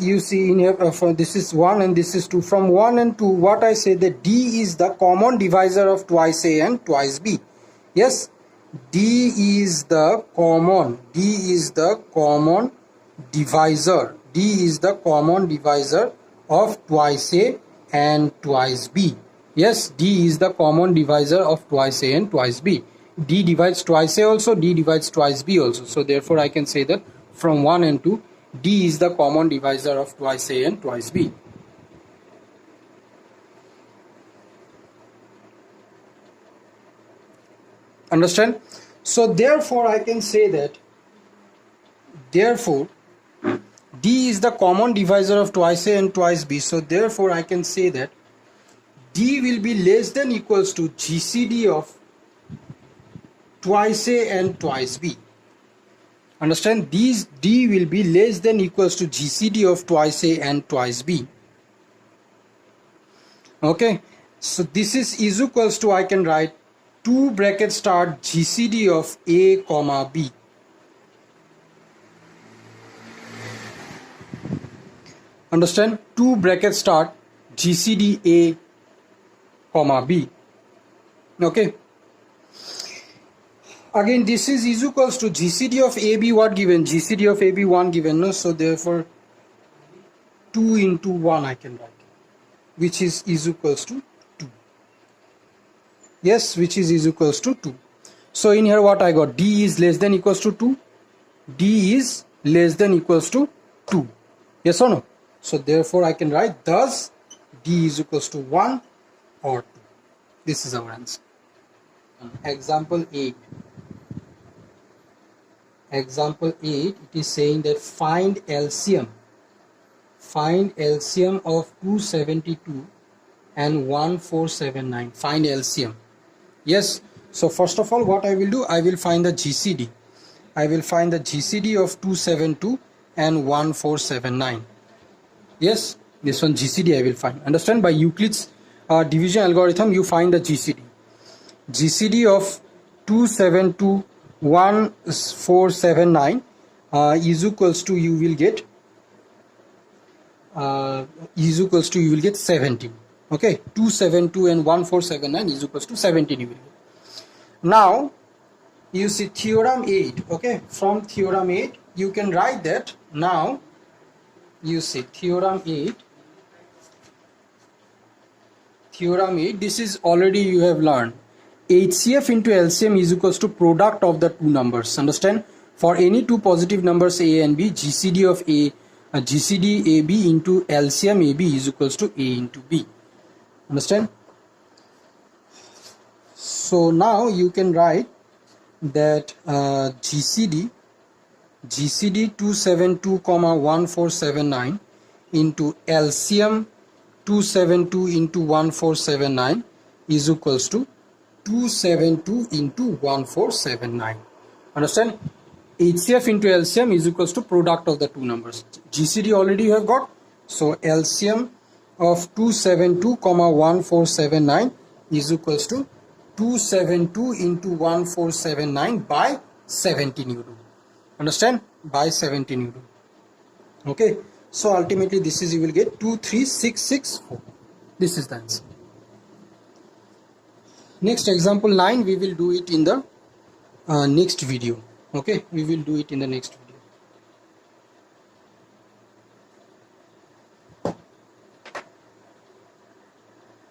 you see in here, this is 1 and this is 2. From 1 and 2, what I say, that D is the common divisor of twice A and twice B. Yes, D is the common divisor. D is the common divisor of twice A and twice B. Yes, D is the common divisor of twice A and twice B. D divides twice A also, D divides twice B also. So therefore I can say that from 1 and 2, D is the common divisor of twice A and twice B. Understand? So therefore I can say that, therefore D is the common divisor of twice A and twice B. So therefore I can say that D will be less than equals to GCD of twice A and twice B. Understand? These D will be less than equals to GCD of twice A and twice B. Okay, so this is equals to, I can write 2 bracket start GCD of A comma B. Understand? 2 bracket start GCD A comma B. Okay. Again, this is equals to GCD of AB, what given? GCD of AB 1 given, no? So therefore 2 into 1 I can write, which is equals to 2. Yes, which is equals to 2. So in here what I got? D is less than equals to 2. D is less than equals to 2. Yes or no? So therefore I can write thus D is equals to 1 or 2. This is our answer. Example 8. Example 8, it is saying that find LCM. Find LCM of 272 and 1479. Find LCM. Yes. So first of all, what I will do, I will find the GCD. I will find the GCD of 272 and 1479. Yes, this one GCD I will find. Understand? By Euclid's division algorithm, you find the GCD. GCD of 272 1479 is equals to, you will get is equals to, you will get 17. Okay, 272 and 1479 is equals to 17 you will get. Now you see theorem 8. Okay, from theorem 8 you can write that. Now you see theorem 8, this is already you have learned. HCF into LCM is equals to product of the two numbers. Understand? For any two positive numbers A and B, GCD of GCD AB into LCM AB is equals to A into B. Understand? So now you can write that GCD 272, 1479 into LCM 272 into 1479 is equals to 272 into 1479. Understand? HCF into LCM is equals to product of the two numbers. GCD already you have got. So LCM of 272, 1479 is equals to 272 into 1479 by 17 you do. Understand? By 17 you do. Okay. So ultimately this is, you will get 23664. This is the answer. Next example 9, we will do it in the next video. Okay, we will do it in the next video.